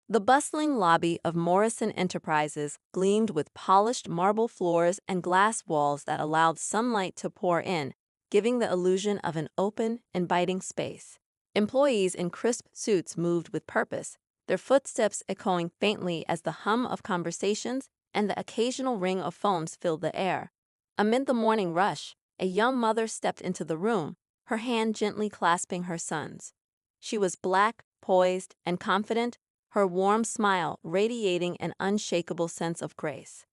The bustling lobby of Morrison Enterprises gleamed with polished marble floors and glass walls that allowed sunlight to pour in, giving the illusion of an open, inviting space. Employees in crisp suits moved with purpose, their footsteps echoing faintly as the hum of conversations and the occasional ring of phones filled the air. Amid the morning rush, a young mother stepped into the room, her hand gently clasping her son's. She was black, poised, and confident, her warm smile radiating an unshakable sense of grace.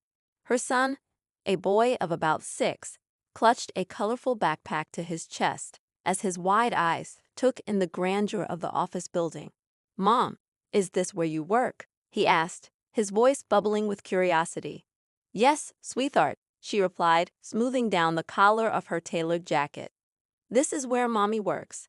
Her son, a boy of about 6, clutched a colorful backpack to his chest as his wide eyes took in the grandeur of the office building. "Mom, is this where you work?" he asked, his voice bubbling with curiosity. "Yes, sweetheart," she replied, smoothing down the collar of her tailored jacket. "This is where Mommy works."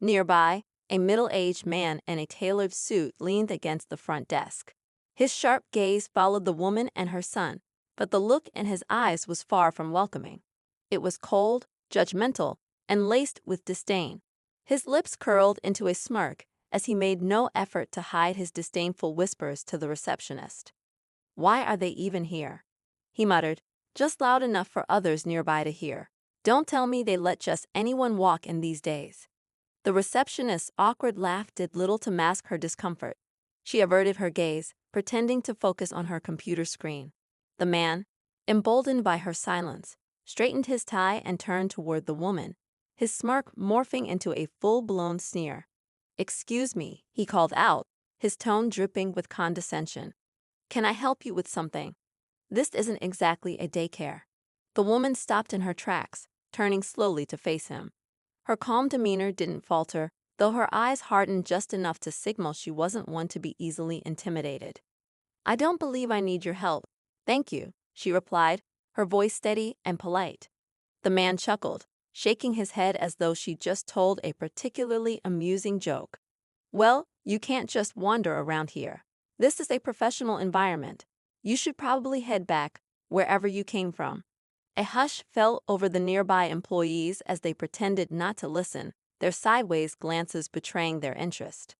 Nearby, a middle-aged man in a tailored suit leaned against the front desk. His sharp gaze followed the woman and her son, but the look in his eyes was far from welcoming. It was cold, judgmental, and laced with disdain. His lips curled into a smirk as he made no effort to hide his disdainful whispers to the receptionist. "Why are they even here?" he muttered, just loud enough for others nearby to hear. "Don't tell me they let just anyone walk in these days." The receptionist's awkward laugh did little to mask her discomfort. She averted her gaze, pretending to focus on her computer screen. The man, emboldened by her silence, straightened his tie and turned toward the woman, his smirk morphing into a full-blown sneer. "Excuse me," he called out, his tone dripping with condescension. "Can I help you with something? This isn't exactly a daycare." The woman stopped in her tracks, turning slowly to face him. Her calm demeanor didn't falter, though her eyes hardened just enough to signal she wasn't one to be easily intimidated. "I don't believe I need your help, thank you," she replied, her voice steady and polite. The man chuckled, shaking his head as though she just told a particularly amusing joke. "Well, you can't just wander around here. This is a professional environment. You should probably head back, wherever you came from." A hush fell over the nearby employees as they pretended not to listen, their sideways glances betraying their interest.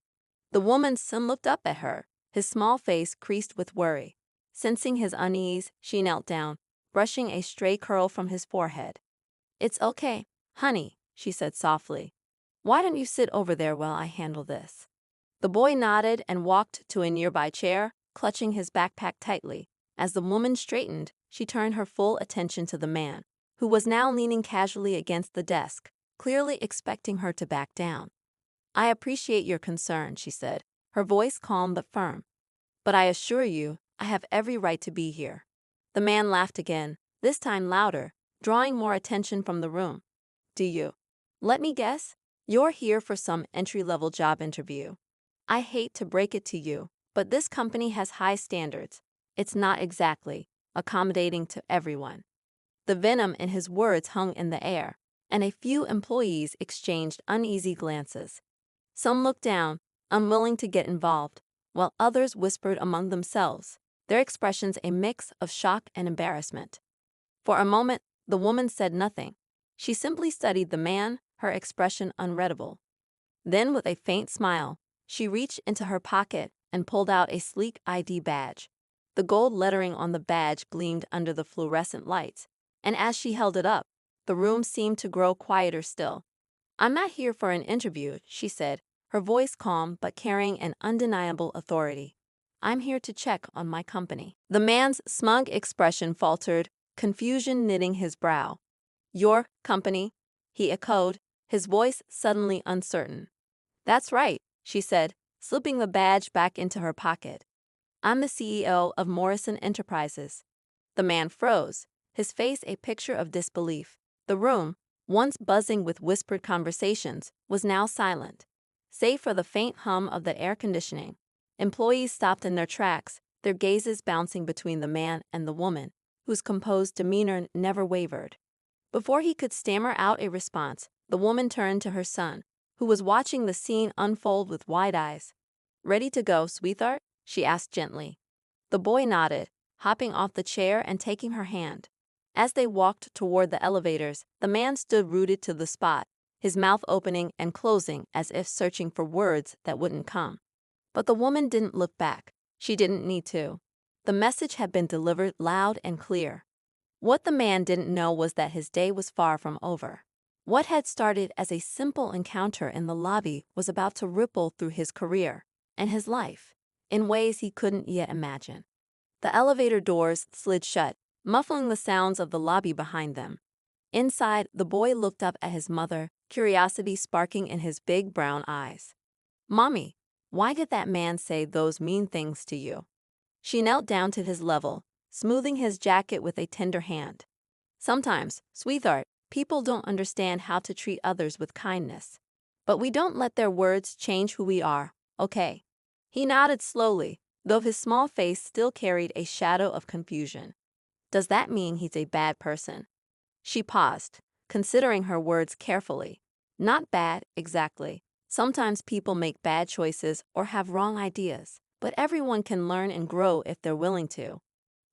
The woman's son looked up at her, his small face creased with worry. Sensing his unease, she knelt down, brushing a stray curl from his forehead. "It's okay, honey," she said softly. "Why don't you sit over there while I handle this?" The boy nodded and walked to a nearby chair, clutching his backpack tightly. As the woman straightened, she turned her full attention to the man, who was now leaning casually against the desk, clearly expecting her to back down. "I appreciate your concern," she said, her voice calm but firm. "But I assure you, I have every right to be here." The man laughed again, this time louder, drawing more attention from the room. "Do you? Let me guess, you're here for some entry-level job interview. I hate to break it to you, but this company has high standards. It's not exactly accommodating to everyone." The venom in his words hung in the air, and a few employees exchanged uneasy glances. Some looked down, unwilling to get involved, while others whispered among themselves, their expressions a mix of shock and embarrassment. For a moment, the woman said nothing. She simply studied the man, her expression unreadable. Then, with a faint smile, she reached into her pocket and pulled out a sleek ID badge. The gold lettering on the badge gleamed under the fluorescent lights, and as she held it up, the room seemed to grow quieter still. "I'm not here for an interview," she said, her voice calm but carrying an undeniable authority. "I'm here to check on my company." The man's smug expression faltered, confusion knitting his brow. "Your company?" he echoed, his voice suddenly uncertain. "That's right," she said, slipping the badge back into her pocket. "I'm the CEO of Morrison Enterprises." The man froze, his face a picture of disbelief. The room, once buzzing with whispered conversations, was now silent. Save for the faint hum of the air conditioning, employees stopped in their tracks, their gazes bouncing between the man and the woman, whose composed demeanor never wavered. Before he could stammer out a response, the woman turned to her son, who was watching the scene unfold with wide eyes. "Ready to go, sweetheart?" she asked gently. The boy nodded, hopping off the chair and taking her hand. As they walked toward the elevators, the man stood rooted to the spot, his mouth opening and closing as if searching for words that wouldn't come. But the woman didn't look back. She didn't need to. The message had been delivered loud and clear. What the man didn't know was that his day was far from over. What had started as a simple encounter in the lobby was about to ripple through his career and his life in ways he couldn't yet imagine. The elevator doors slid shut, muffling the sounds of the lobby behind them. Inside, the boy looked up at his mother, curiosity sparking in his big brown eyes. "Mommy, why did that man say those mean things to you?" She knelt down to his level, smoothing his jacket with a tender hand. "Sometimes, sweetheart, people don't understand how to treat others with kindness. But we don't let their words change who we are, okay?" He nodded slowly, though his small face still carried a shadow of confusion. "Does that mean he's a bad person?" She paused, considering her words carefully. "Not bad, exactly. Sometimes people make bad choices or have wrong ideas, but everyone can learn and grow if they're willing to."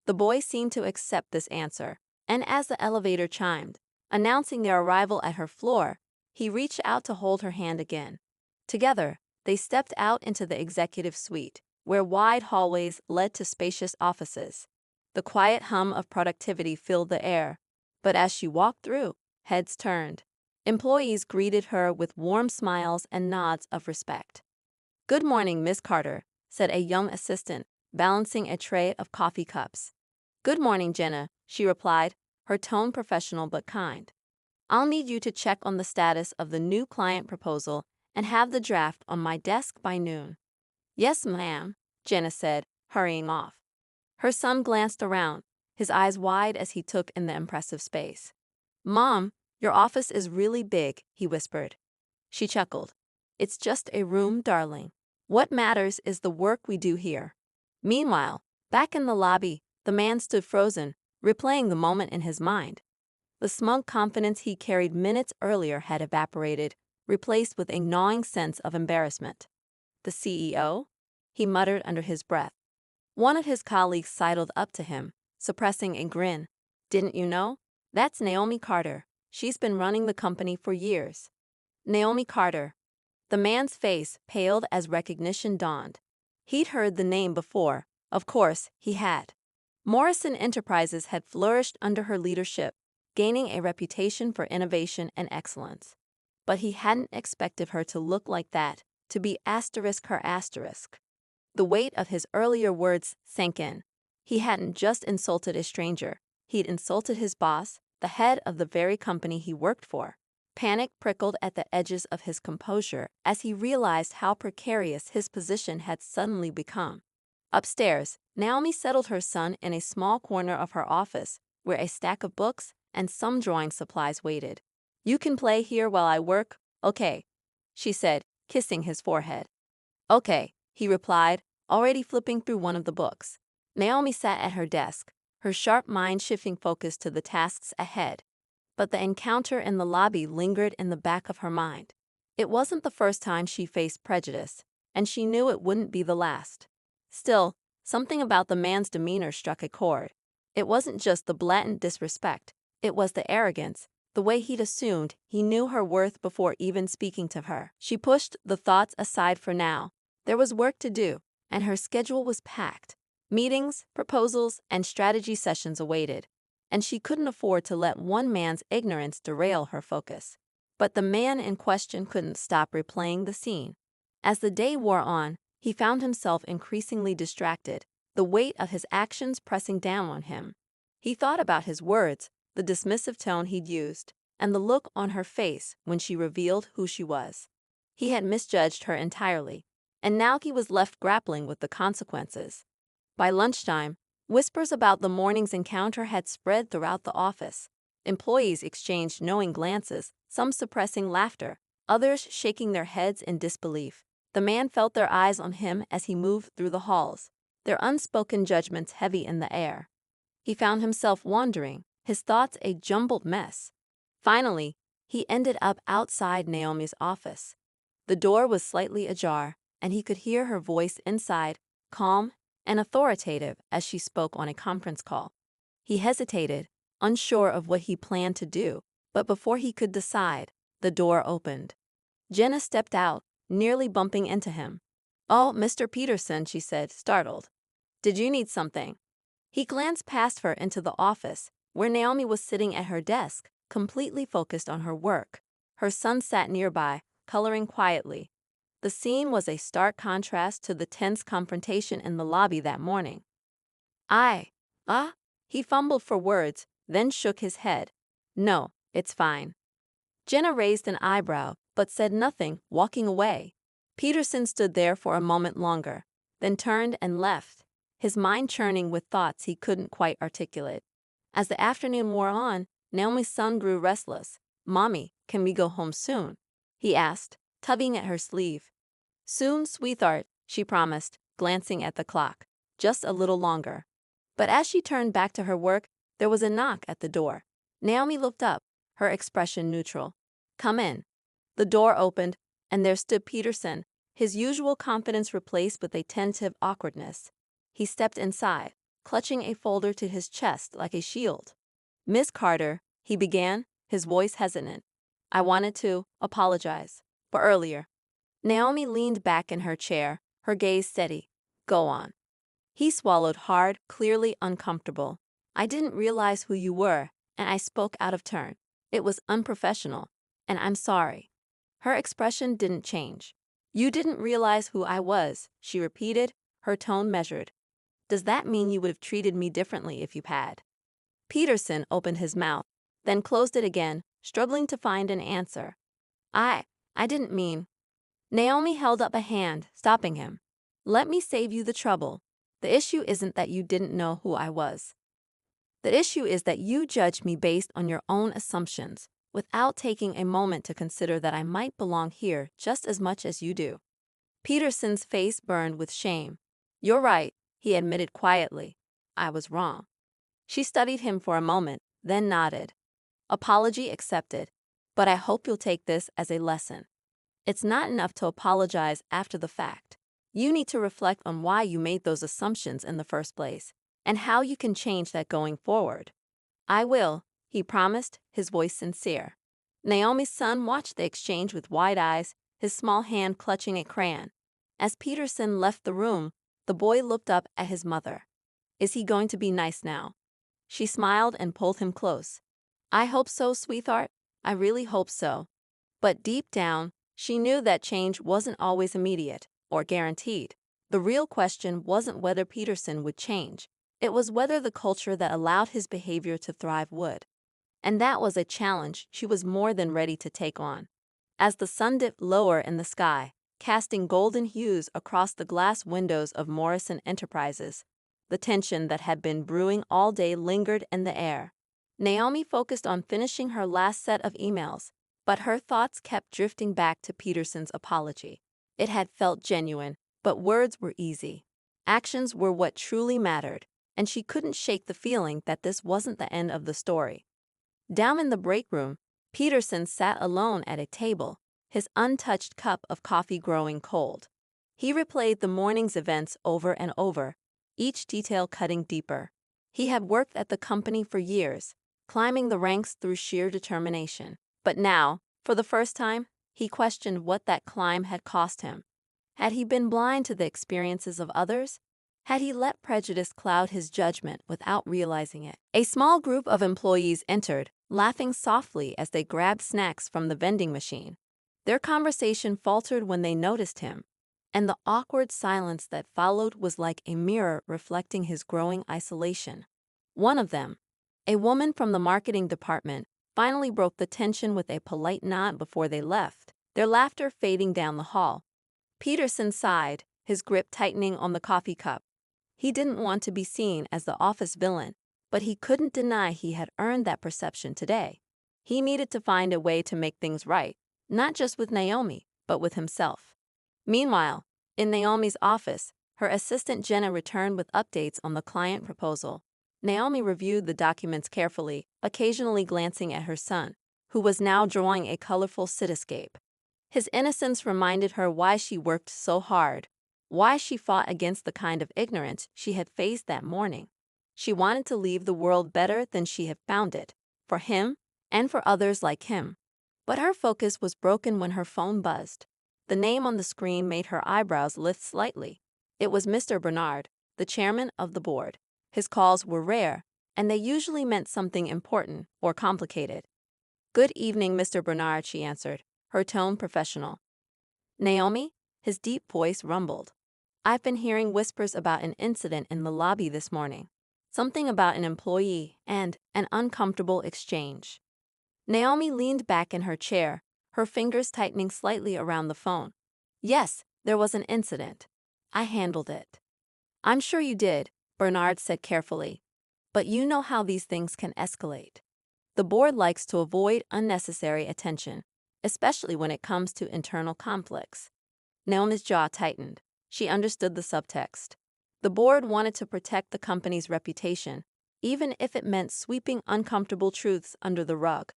The boy seemed to accept this answer, and as the elevator chimed, announcing their arrival at her floor, he reached out to hold her hand again. Together, they stepped out into the executive suite, where wide hallways led to spacious offices. The quiet hum of productivity filled the air, but as she walked through, heads turned. Employees greeted her with warm smiles and nods of respect. "Good morning, Miss Carter," said a young assistant, balancing a tray of coffee cups. "Good morning, Jenna," she replied, her tone professional but kind. "I'll need you to check on the status of the new client proposal and have the draft on my desk by noon." "Yes, ma'am," Jenna said, hurrying off. Her son glanced around, his eyes wide as he took in the impressive space. "Mom, your office is really big," he whispered. She chuckled. "It's just a room, darling. What matters is the work we do here." Meanwhile, back in the lobby, the man stood frozen, replaying the moment in his mind. The smug confidence he carried minutes earlier had evaporated, replaced with a gnawing sense of embarrassment. "The CEO?" he muttered under his breath. One of his colleagues sidled up to him, suppressing a grin. "Didn't you know? That's Naomi Carter. She's been running the company for years." Naomi Carter. The man's face paled as recognition dawned. He'd heard the name before, of course he had. Morrison Enterprises had flourished under her leadership, gaining a reputation for innovation and excellence. But he hadn't expected her to look like that, to be her asterisk. The weight of his earlier words sank in. He hadn't just insulted a stranger, he'd insulted his boss, the head of the very company he worked for. Panic prickled at the edges of his composure as he realized how precarious his position had suddenly become. Upstairs, Naomi settled her son in a small corner of her office, where a stack of books and some drawing supplies waited. "You can play here while I work, okay?" she said, kissing his forehead. "Okay," he replied, already flipping through one of the books. Naomi sat at her desk, her sharp mind shifting focus to the tasks ahead. But the encounter in the lobby lingered in the back of her mind. It wasn't the first time she faced prejudice, and she knew it wouldn't be the last. Still, something about the man's demeanor struck a chord. It wasn't just the blatant disrespect, it was the arrogance, the way he'd assumed he knew her worth before even speaking to her. She pushed the thoughts aside for now. There was work to do, and her schedule was packed. Meetings, proposals, and strategy sessions awaited, and she couldn't afford to let one man's ignorance derail her focus. But the man in question couldn't stop replaying the scene. As the day wore on, he found himself increasingly distracted, the weight of his actions pressing down on him. He thought about his words, the dismissive tone he'd used, and the look on her face when she revealed who she was. He had misjudged her entirely, and now he was left grappling with the consequences. By lunchtime, whispers about the morning's encounter had spread throughout the office. Employees exchanged knowing glances, some suppressing laughter, others shaking their heads in disbelief. The man felt their eyes on him as he moved through the halls, their unspoken judgments heavy in the air. He found himself wandering, his thoughts a jumbled mess. Finally, he ended up outside Naomi's office. The door was slightly ajar, and he could hear her voice inside, calm and authoritative as she spoke on a conference call. He hesitated, unsure of what he planned to do, but before he could decide, the door opened. Jenna stepped out, nearly bumping into him. "Oh, Mr. Peterson," she said, startled. "Did you need something?" He glanced past her into the office, where Naomi was sitting at her desk, completely focused on her work. Her son sat nearby, coloring quietly. The scene was a stark contrast to the tense confrontation in the lobby that morning. I, he fumbled for words, then shook his head. "No, it's fine." Jenna raised an eyebrow, but said nothing, walking away. Peterson stood there for a moment longer, then turned and left, his mind churning with thoughts he couldn't quite articulate. As the afternoon wore on, Naomi's son grew restless. "Mommy, can we go home soon?" he asked, tugging at her sleeve. "Soon, sweetheart," she promised, glancing at the clock. "Just a little longer." But as she turned back to her work, there was a knock at the door. Naomi looked up, her expression neutral. "Come in." The door opened, and there stood Peterson, his usual confidence replaced with a tentative awkwardness. He stepped inside, clutching a folder to his chest like a shield. "Miss Carter," he began, his voice hesitant. "I wanted to apologize for earlier." Naomi leaned back in her chair, her gaze steady. "Go on." He swallowed hard, clearly uncomfortable. "I didn't realize who you were, and I spoke out of turn. It was unprofessional, and I'm sorry." Her expression didn't change. "You didn't realize who I was," she repeated, her tone measured. "Does that mean you would have treated me differently if you had?" Peterson opened his mouth, then closed it again, struggling to find an answer. I didn't mean." Naomi held up a hand, stopping him. "Let me save you the trouble. The issue isn't that you didn't know who I was. The issue is that you judged me based on your own assumptions, without taking a moment to consider that I might belong here just as much as you do." Peterson's face burned with shame. "You're right," he admitted quietly. "I was wrong." She studied him for a moment, then nodded. "Apology accepted, but I hope you'll take this as a lesson. It's not enough to apologize after the fact. You need to reflect on why you made those assumptions in the first place, and how you can change that going forward." "I will," he promised, his voice sincere. Naomi's son watched the exchange with wide eyes, his small hand clutching a crayon. As Peterson left the room, the boy looked up at his mother. "Is he going to be nice now?" She smiled and pulled him close. "I hope so, sweetheart. I really hope so." But deep down, she knew that change wasn't always immediate or guaranteed. The real question wasn't whether Peterson would change. It was whether the culture that allowed his behavior to thrive would. And that was a challenge she was more than ready to take on. As the sun dipped lower in the sky, casting golden hues across the glass windows of Morrison Enterprises, the tension that had been brewing all day lingered in the air. Naomi focused on finishing her last set of emails, but her thoughts kept drifting back to Peterson's apology. It had felt genuine, but words were easy. Actions were what truly mattered, and she couldn't shake the feeling that this wasn't the end of the story. Down in the break room, Peterson sat alone at a table, his untouched cup of coffee growing cold. He replayed the morning's events over and over, each detail cutting deeper. He had worked at the company for years, climbing the ranks through sheer determination. But now, for the first time, he questioned what that climb had cost him. Had he been blind to the experiences of others? Had he let prejudice cloud his judgment without realizing it? A small group of employees entered, laughing softly as they grabbed snacks from the vending machine. Their conversation faltered when they noticed him, and the awkward silence that followed was like a mirror reflecting his growing isolation. One of them, a woman from the marketing department, finally broke the tension with a polite nod before they left, their laughter fading down the hall. Peterson sighed, his grip tightening on the coffee cup. He didn't want to be seen as the office villain, but he couldn't deny he had earned that perception today. He needed to find a way to make things right, not just with Naomi, but with himself. Meanwhile, in Naomi's office, her assistant Jenna returned with updates on the client proposal. Naomi reviewed the documents carefully, occasionally glancing at her son, who was now drawing a colorful cityscape. His innocence reminded her why she worked so hard, why she fought against the kind of ignorance she had faced that morning. She wanted to leave the world better than she had found it, for him and for others like him. But her focus was broken when her phone buzzed. The name on the screen made her eyebrows lift slightly. It was Mr. Bernard, the chairman of the board. His calls were rare, and they usually meant something important or complicated. "Good evening, Mr. Bernard," she answered, her tone professional. "Naomi?" His deep voice rumbled. "I've been hearing whispers about an incident in the lobby this morning. Something about an employee and an uncomfortable exchange." Naomi leaned back in her chair, her fingers tightening slightly around the phone. "Yes, there was an incident. I handled it." "I'm sure you did," Bernard said carefully. "But you know how these things can escalate. The board likes to avoid unnecessary attention, especially when it comes to internal conflicts." Naomi's jaw tightened. She understood the subtext. The board wanted to protect the company's reputation, even if it meant sweeping uncomfortable truths under the rug.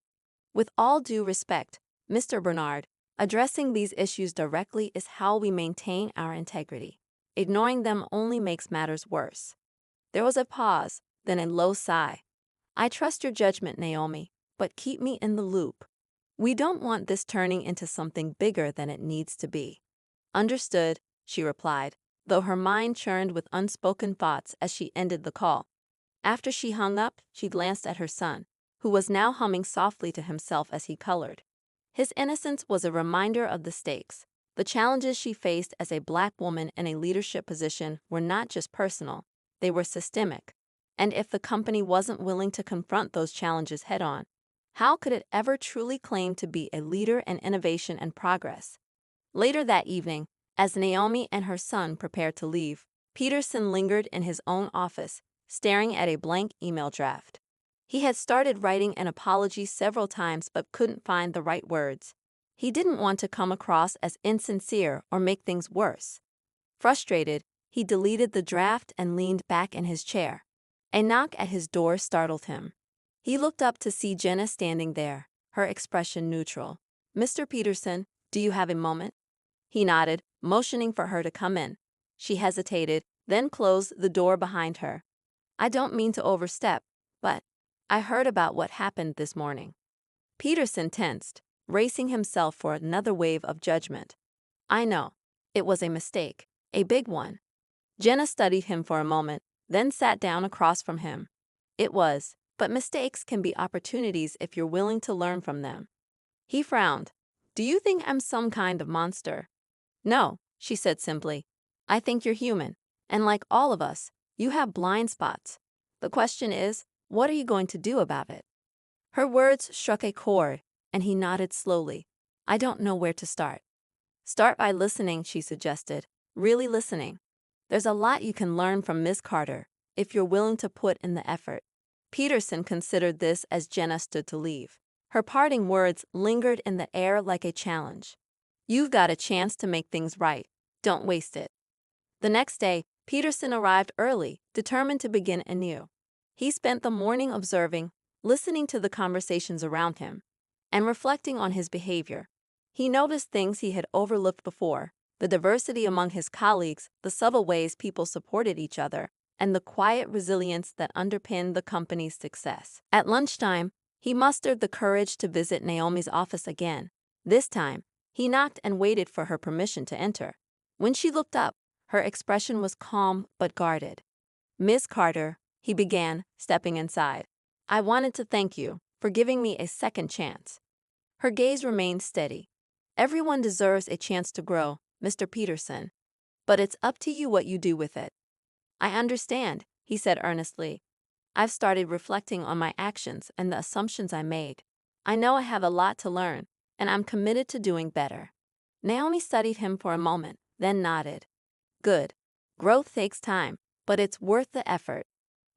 "With all due respect, Mr. Bernard, addressing these issues directly is how we maintain our integrity. Ignoring them only makes matters worse." There was a pause, then a low sigh. "I trust your judgment, Naomi, but keep me in the loop. We don't want this turning into something bigger than it needs to be." "Understood," she replied, though her mind churned with unspoken thoughts as she ended the call. After she hung up, she glanced at her son, who was now humming softly to himself as he colored. His innocence was a reminder of the stakes. The challenges she faced as a Black woman in a leadership position were not just personal, they were systemic. And if the company wasn't willing to confront those challenges head-on, how could it ever truly claim to be a leader in innovation and progress? Later that evening, as Naomi and her son prepared to leave, Peterson lingered in his own office, staring at a blank email draft. He had started writing an apology several times but couldn't find the right words. He didn't want to come across as insincere or make things worse. Frustrated, he deleted the draft and leaned back in his chair. A knock at his door startled him. He looked up to see Jenna standing there, her expression neutral. "Mr. Peterson, do you have a moment?" He nodded, motioning for her to come in. She hesitated, then closed the door behind her. "I don't mean to overstep, but I heard about what happened this morning." Peterson tensed, bracing himself for another wave of judgment. "I know. It was a mistake, a big one." Jenna studied him for a moment, then sat down across from him. "It was, but mistakes can be opportunities if you're willing to learn from them." He frowned. "Do you think I'm some kind of monster?" "No," she said simply. "I think you're human, and like all of us, you have blind spots. The question is, what are you going to do about it?" Her words struck a chord, and he nodded slowly. "I don't know where to start." "Start by listening," she suggested. "Really listening. There's a lot you can learn from Ms. Carter, if you're willing to put in the effort." Peterson considered this as Jenna stood to leave. Her parting words lingered in the air like a challenge. "You've got a chance to make things right. Don't waste it." The next day, Peterson arrived early, determined to begin anew. He spent the morning observing, listening to the conversations around him, and reflecting on his behavior. He noticed things he had overlooked before: the diversity among his colleagues, the subtle ways people supported each other, and the quiet resilience that underpinned the company's success. At lunchtime, he mustered the courage to visit Naomi's office again. This time, he knocked and waited for her permission to enter. When she looked up, her expression was calm but guarded. "Ms. Carter," he began, stepping inside. "I wanted to thank you for giving me a second chance." Her gaze remained steady. "Everyone deserves a chance to grow, Mr. Peterson. But it's up to you what you do with it." "I understand," he said earnestly. "I've started reflecting on my actions and the assumptions I made. I know I have a lot to learn, and I'm committed to doing better." Naomi studied him for a moment, then nodded. "Good. Growth takes time, but it's worth the effort."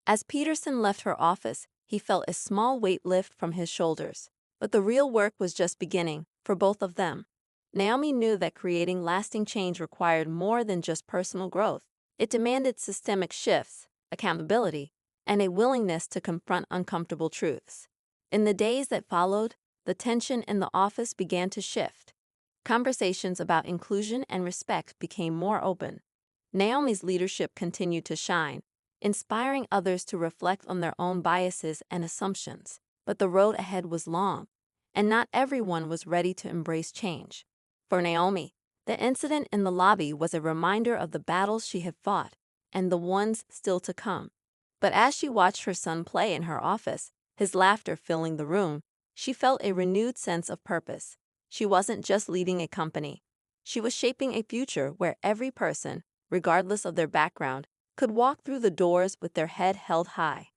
As Peterson left her office, he felt a small weight lift from his shoulders. But the real work was just beginning, for both of them. Naomi knew that creating lasting change required more than just personal growth. It demanded systemic shifts, accountability, and a willingness to confront uncomfortable truths. In the days that followed, the tension in the office began to shift. Conversations about inclusion and respect became more open. Naomi's leadership continued to shine, inspiring others to reflect on their own biases and assumptions. But the road ahead was long, and not everyone was ready to embrace change. For Naomi, The incident in the lobby was a reminder of the battles she had fought and the ones still to come. But as she watched her son play in her office, his laughter filling the room, she felt a renewed sense of purpose. She wasn't just leading a company. She was shaping a future where every person, regardless of their background, could walk through the doors with their head held high.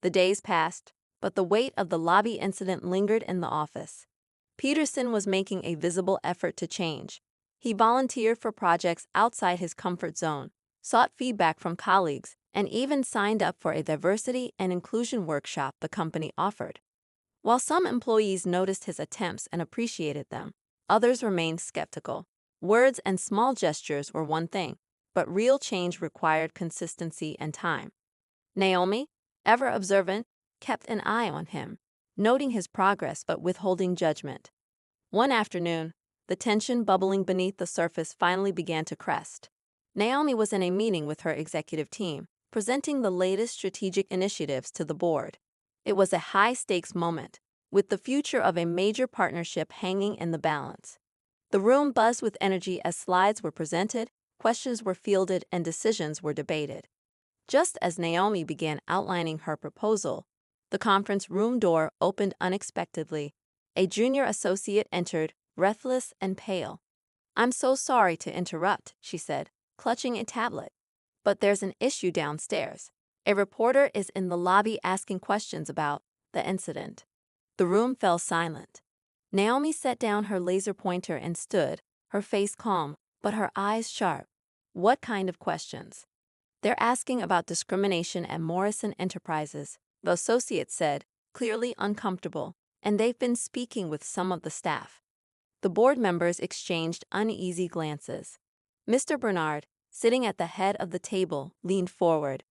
The days passed, but the weight of the lobby incident lingered in the office. Peterson was making a visible effort to change. He volunteered for projects outside his comfort zone, sought feedback from colleagues, and even signed up for a diversity and inclusion workshop the company offered. While some employees noticed his attempts and appreciated them, others remained skeptical. Words and small gestures were one thing, but real change required consistency and time. Naomi, ever observant, kept an eye on him, noting his progress but withholding judgment. One afternoon, the tension bubbling beneath the surface finally began to crest. Naomi was in a meeting with her executive team, presenting the latest strategic initiatives to the board. It was a high-stakes moment, with the future of a major partnership hanging in the balance. The room buzzed with energy as slides were presented, questions were fielded, and decisions were debated. Just as Naomi began outlining her proposal, the conference room door opened unexpectedly. A junior associate entered, breathless and pale. "I'm so sorry to interrupt," she said, clutching a tablet. "But there's an issue downstairs. A reporter is in the lobby asking questions about the incident." The room fell silent. Naomi set down her laser pointer and stood, her face calm, but her eyes sharp. "What kind of questions?" "They're asking about discrimination at Morrison Enterprises," the associate said, clearly uncomfortable, "and they've been speaking with some of the staff." The board members exchanged uneasy glances. Mr. Bernard, sitting at the head of the table, leaned forward.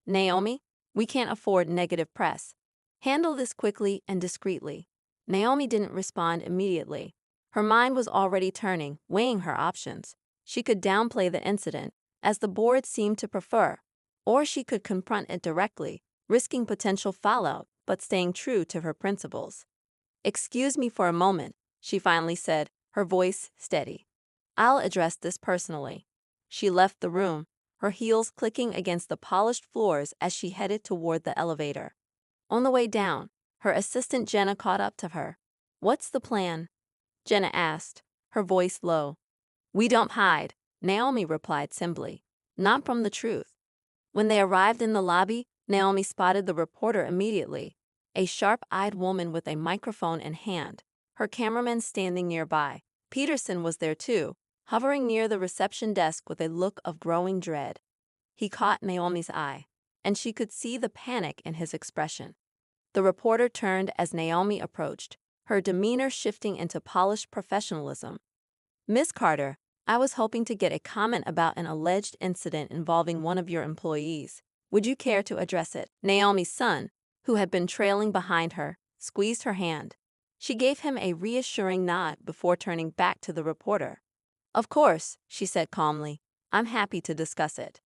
"Naomi, we can't afford negative press. Handle this quickly and discreetly." Naomi didn't respond immediately. Her mind was already turning, weighing her options. She could downplay the incident, as the board seemed to prefer, or she could confront it directly, risking potential fallout but staying true to her principles. "Excuse me for a moment," she finally said, her voice steady. "I'll address this personally." She left the room, her heels clicking against the polished floors as she headed toward the elevator. On the way down, her assistant Jenna caught up to her. "What's the plan?" Jenna asked, her voice low. "We don't hide," Naomi replied simply. "Not from the truth." When they arrived in the lobby, Naomi spotted the reporter immediately, a sharp-eyed woman with a microphone in hand, her cameraman standing nearby. Peterson was there too, hovering near the reception desk with a look of growing dread. He caught Naomi's eye, and she could see the panic in his expression. The reporter turned as Naomi approached, her demeanor shifting into polished professionalism. "Miss Carter, I was hoping to get a comment about an alleged incident involving one of your employees. Would you care to address it?" Naomi's son, who had been trailing behind her, squeezed her hand. She gave him a reassuring nod before turning back to the reporter. "Of course," she said calmly. "I'm happy to discuss it."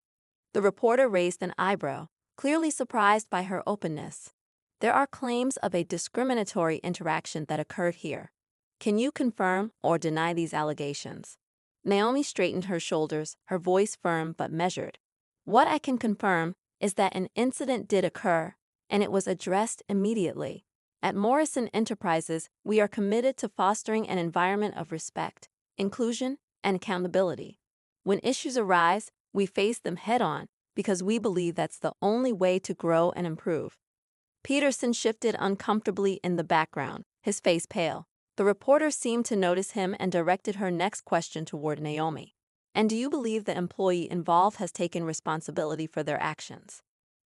The reporter raised an eyebrow, clearly surprised by her openness. "There are claims of a discriminatory interaction that occurred here. Can you confirm or deny these allegations?" Naomi straightened her shoulders, her voice firm but measured. "What I can confirm is that an incident did occur, and it was addressed immediately. At Morrison Enterprises, we are committed to fostering an environment of respect, inclusion, and accountability. When issues arise, we face them head-on because we believe that's the only way to grow and improve." Peterson shifted uncomfortably in the background, his face pale. The reporter seemed to notice him and directed her next question toward Naomi. "And do you believe the employee involved has taken responsibility for their actions?"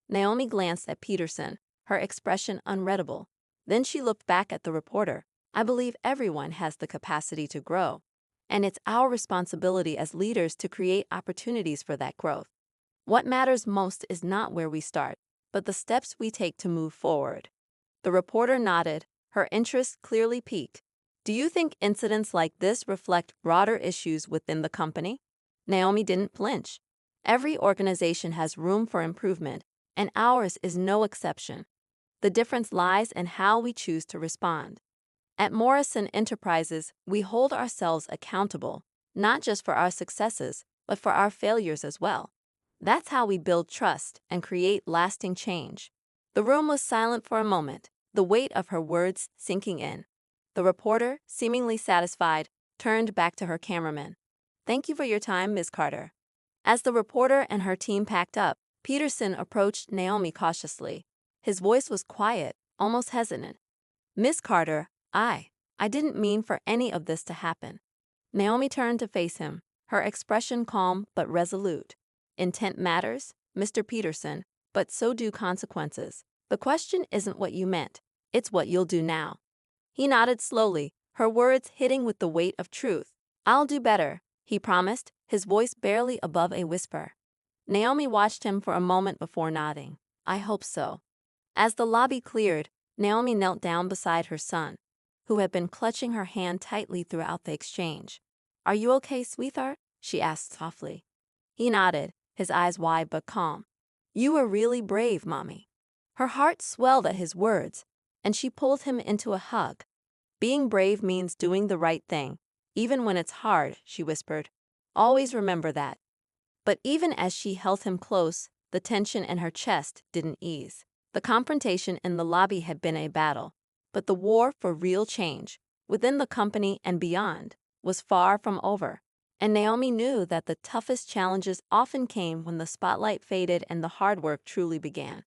Naomi glanced at Peterson, her expression unreadable. Then she looked back at the reporter. "I believe everyone has the capacity to grow, and it's our responsibility as leaders to create opportunities for that growth. What matters most is not where we start, but the steps we take to move forward." The reporter nodded, her interest clearly piqued. "Do you think incidents like this reflect broader issues within the company?" Naomi didn't flinch. "Every organization has room for improvement, and ours is no exception. The difference lies in how we choose to respond. At Morrison Enterprises, we hold ourselves accountable, not just for our successes, but for our failures as well. That's how we build trust and create lasting change. The room was silent for a moment, the weight of her words sinking in. The reporter, seemingly satisfied, turned back to her cameraman. "Thank you for your time, Ms. Carter." As the reporter and her team packed up, Peterson approached Naomi cautiously. His voice was quiet, almost hesitant. "Miss Carter, I didn't mean for any of this to happen." Naomi turned to face him, her expression calm but resolute. "Intent matters, Mr. Peterson, but so do consequences. The question isn't what you meant, it's what you'll do now." He nodded slowly, her words hitting with the weight of truth. "I'll do better," he promised, his voice barely above a whisper. Naomi watched him for a moment before nodding. "I hope so." As the lobby cleared, Naomi knelt down beside her son, who had been clutching her hand tightly throughout the exchange. "Are you okay, sweetheart?" she asked softly. He nodded, his eyes wide but calm. "You were really brave, Mommy." Her heart swelled at his words, and she pulled him into a hug. "Being brave means doing the right thing, even when it's hard," she whispered. "Always remember that." But even as she held him close, the tension in her chest didn't ease. The confrontation in the lobby had been a battle, but the war for real change, within the company and beyond, was far from over. And Naomi knew that the toughest challenges often came when the spotlight faded and the hard work truly began.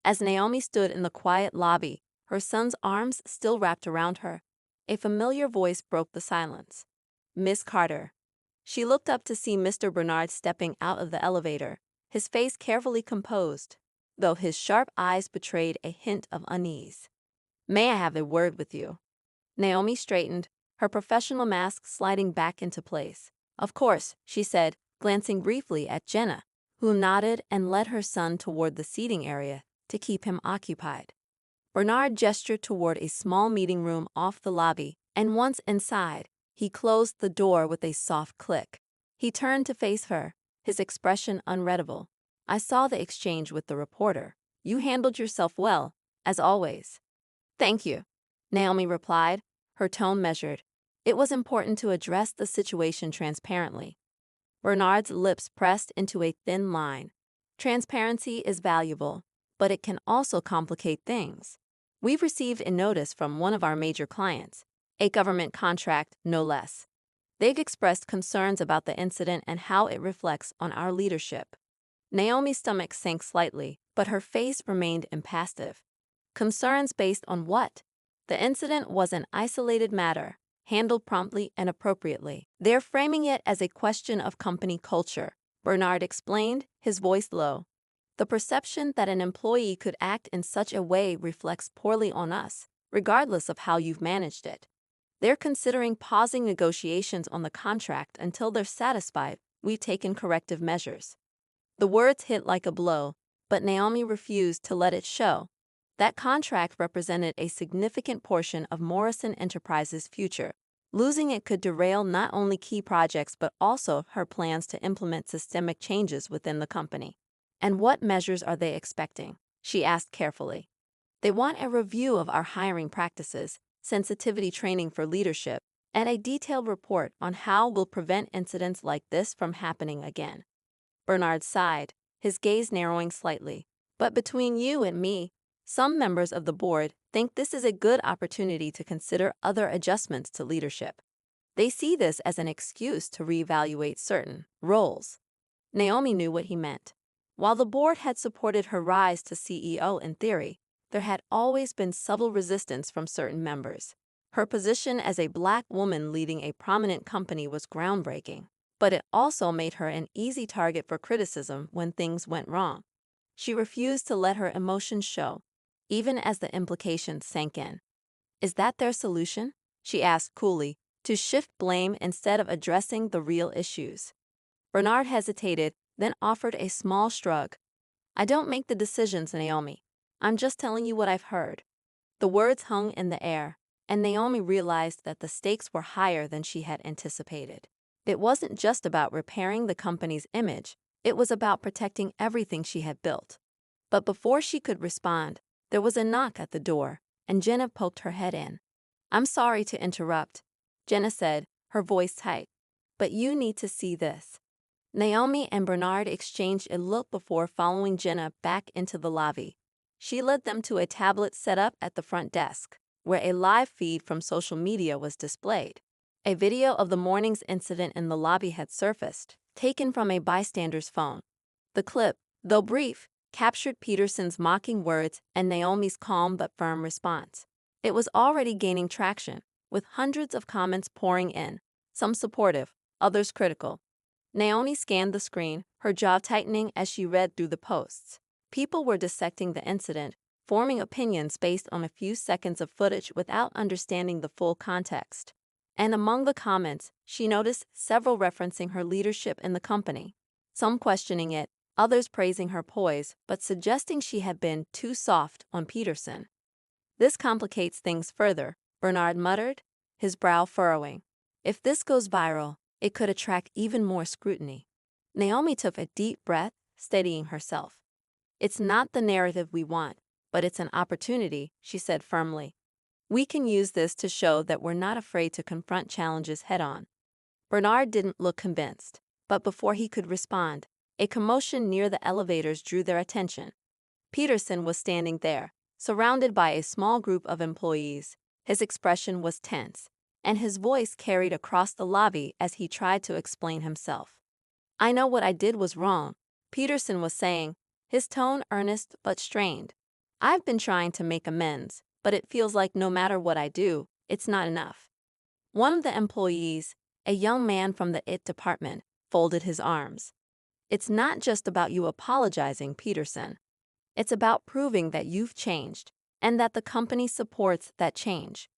As Naomi stood in the quiet lobby, her son's arms still wrapped around her, a familiar voice broke the silence. "Miss Carter." She looked up to see Mr. Bernard stepping out of the elevator, his face carefully composed, though his sharp eyes betrayed a hint of unease. "May I have a word with you?" Naomi straightened, her professional mask sliding back into place. "Of course," she said, glancing briefly at Jenna, who nodded and led her son toward the seating area to keep him occupied. Bernard gestured toward a small meeting room off the lobby, and once inside, he closed the door with a soft click. He turned to face her, his expression unreadable. "I saw the exchange with the reporter. You handled yourself well, as always." "Thank you," Naomi replied, her tone measured. It was important to address the situation transparently. Bernard's lips pressed into a thin line. "Transparency is valuable, but it can also complicate things. We've received a notice from one of our major clients, a government contract no less. They've expressed concerns about the incident and how it reflects on our leadership." Naomi's stomach sank slightly, but her face remained impassive. Concerns based on what? The incident was an isolated matter, handled promptly and appropriately. "They're framing it as a question of company culture," Bernard explained, his voice low. "The perception that an employee could act in such a way reflects poorly on us, regardless of how you've managed it. They're considering pausing negotiations on the contract until they're satisfied we've taken corrective measures." The words hit like a blow, but Naomi refused to let it show. That contract represented a significant portion of Morrison Enterprises' future. Losing it could derail not only key projects but also her plans to implement systemic changes within the company. "And what measures are they expecting?" she asked carefully. "They want a review of our hiring practices, sensitivity training for leadership, and a detailed report on how we'll prevent incidents like this from happening again." Bernard sighed, his gaze narrowing slightly. "But between you and me, some members of the board think this is a good opportunity to consider other adjustments to leadership. They see this as an excuse to reevaluate certain roles." Naomi knew what he meant. While the board had supported her rise to CEO in theory, there had always been subtle resistance from certain members. Her position as a Black woman leading a prominent company was groundbreaking, but it also made her an easy target for criticism when things went wrong. She refused to let her emotions show, even as the implications sank in. "Is that their solution?" she asked coolly, to shift blame instead of addressing the real issues. Bernard hesitated, then offered a small shrug. "I don't make the decisions, Naomi. I'm just telling you what I've heard." The words hung in the air, and Naomi realized that the stakes were higher than she had anticipated. It wasn't just about repairing the company's image, it was about protecting everything she had built. But before she could respond, there was a knock at the door, and Jenna poked her head in. "I'm sorry to interrupt," Jenna said, her voice tight, but you need to see this. Naomi and Bernard exchanged a look before following Jenna back into the lobby. She led them to a tablet set up at the front desk, where a live feed from social media was displayed. A video of the morning's incident in the lobby had surfaced, taken from a bystander's phone. The clip, though brief, captured Peterson's mocking words and Naomi's calm but firm response. It was already gaining traction, with hundreds of comments pouring in, some supportive, others critical. Naomi scanned the screen, her jaw tightening as she read through the posts. People were dissecting the incident, forming opinions based on a few seconds of footage without understanding the full context. And among the comments, she noticed several referencing her leadership in the company, some questioning it, others praising her poise, but suggesting she had been too soft on Peterson. "This complicates things further," Bernard muttered, his brow furrowing. "If this goes viral, it could attract even more scrutiny." Naomi took a deep breath, steadying herself. "It's not the narrative we want, but it's an opportunity," she said firmly. "We can use this to show that we're not afraid to confront challenges head-on." Bernard didn't look convinced, but before he could respond, a commotion near the elevators drew their attention. Peterson was standing there, surrounded by a small group of employees. His expression was tense, and his voice carried across the lobby as he tried to explain himself. "I know what I did was wrong," Peterson was saying, his tone earnest but strained. "I've been trying to make amends, but it feels like no matter what I do, it's not enough." One of the employees, a young man from the IT department, folded his arms. "It's not just about you apologizing, Peterson. It's about proving that you've changed, and that the company supports that change."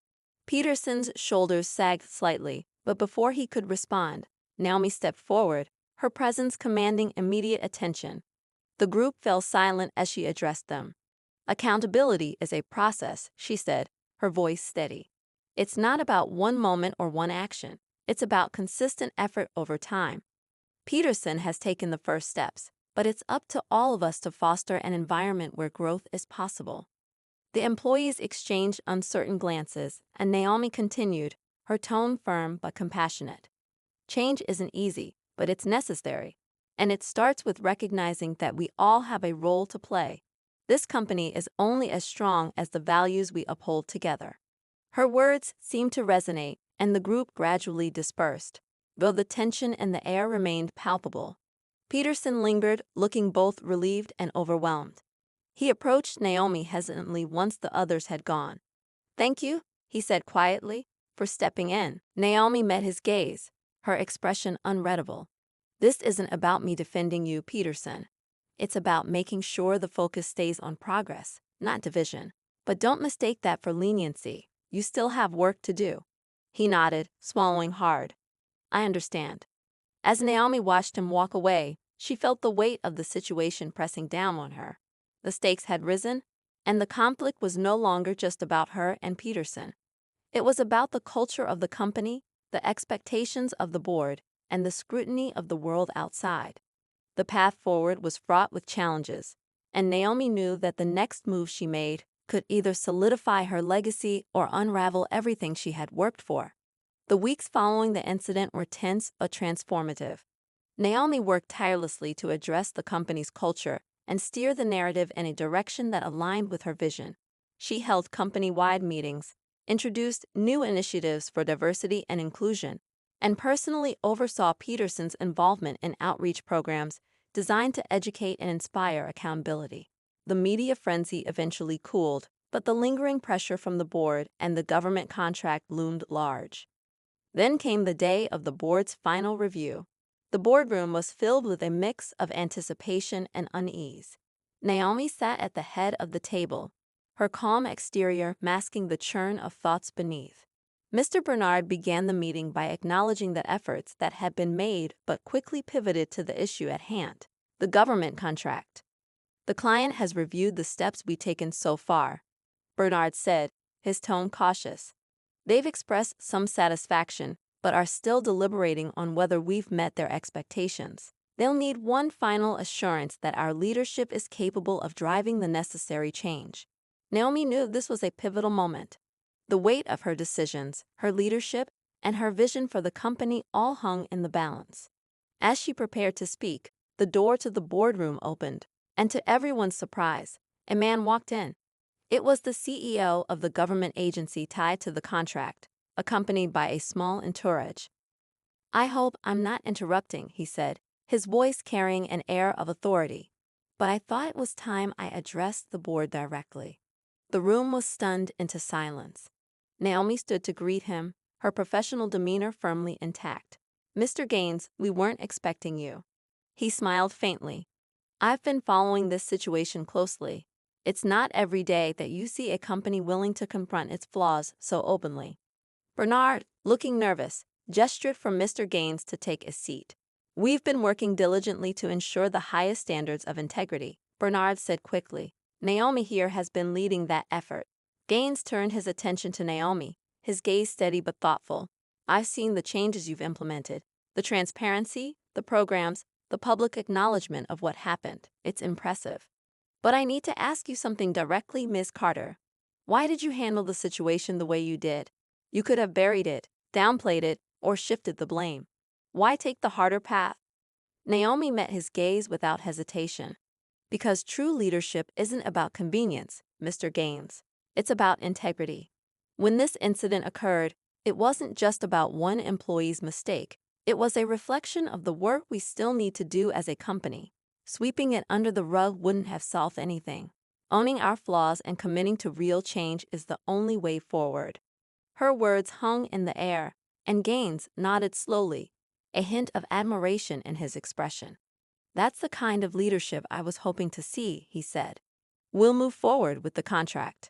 Peterson's shoulders sagged slightly, but before he could respond, Naomi stepped forward, her presence commanding immediate attention. The group fell silent as she addressed them. "Accountability is a process," she said, her voice steady. "It's not about one moment or one action. It's about consistent effort over time." Peterson has taken the first steps, but it's up to all of us to foster an environment where growth is possible. The employees exchanged uncertain glances, and Naomi continued, her tone firm but compassionate. "Change isn't easy, but it's necessary. And it starts with recognizing that we all have a role to play. This company is only as strong as the values we uphold together." Her words seemed to resonate, and the group gradually dispersed, though the tension in the air remained palpable. Peterson lingered, looking both relieved and overwhelmed. He approached Naomi hesitantly once the others had gone. "Thank you," he said quietly, "for stepping in." Naomi met his gaze, her expression unreadable. "This isn't about me defending you, Peterson. It's about making sure the focus stays on progress, not division. But don't mistake that for leniency. You still have work to do." He nodded, swallowing hard. "I understand." As Naomi watched him walk away, she felt the weight of the situation pressing down on her. The stakes had risen, and the conflict was no longer just about her and Peterson. It was about the culture of the company, the expectations of the board, and the scrutiny of the world outside. The path forward was fraught with challenges, and Naomi knew that the next move she made could either solidify her legacy or unravel everything she had worked for. The weeks following the incident were tense but transformative. Naomi worked tirelessly to address the company's culture and steer the narrative in a direction that aligned with her vision. She held company-wide meetings, introduced new initiatives for diversity and inclusion, and personally oversaw Peterson's involvement in outreach programs designed to educate and inspire accountability. The media frenzy eventually cooled, but the lingering pressure from the board and the government contract loomed large. Then came the day of the board's final review. The boardroom was filled with a mix of anticipation and unease. Naomi sat at the head of the table, her calm exterior masking the churn of thoughts beneath. Mr. Bernard began the meeting by acknowledging the efforts that had been made but quickly pivoted to the issue at hand, the government contract. "The client has reviewed the steps we've taken so far," Bernard said, his tone cautious. "They've expressed some satisfaction, but are still deliberating on whether we've met their expectations. They'll need one final assurance that our leadership is capable of driving the necessary change." Naomi knew this was a pivotal moment. The weight of her decisions, her leadership, and her vision for the company all hung in the balance. As she prepared to speak, the door to the boardroom opened, and to everyone's surprise, a man walked in. It was the CEO of the government agency tied to the contract, accompanied by a small entourage. "I hope I'm not interrupting," he said, his voice carrying an air of authority. "But I thought it was time I addressed the board directly." The room was stunned into silence. Naomi stood to greet him, her professional demeanor firmly intact. "Mr. Gaines, we weren't expecting you." He smiled faintly. "I've been following this situation closely. It's not every day that you see a company willing to confront its flaws so openly." Bernard, looking nervous, gestured for Mr. Gaines to take a seat. "We've been working diligently to ensure the highest standards of integrity," Bernard said quickly. "Naomi here has been leading that effort." Gaines turned his attention to Naomi, his gaze steady but thoughtful. "I've seen the changes you've implemented, the transparency, the programs, the public acknowledgement of what happened. It's impressive. But I need to ask you something directly, Ms. Carter. Why did you handle the situation the way you did? You could have buried it, downplayed it, or shifted the blame. Why take the harder path?" Naomi met his gaze without hesitation. "Because true leadership isn't about convenience, Mr. Gaines. It's about integrity. When this incident occurred, it wasn't just about one employee's mistake. It was a reflection of the work we still need to do as a company. Sweeping it under the rug wouldn't have solved anything. Owning our flaws and committing to real change is the only way forward." Her words hung in the air, and Gaines nodded slowly, a hint of admiration in his expression. "That's the kind of leadership I was hoping to see," he said. "We'll move forward with the contract."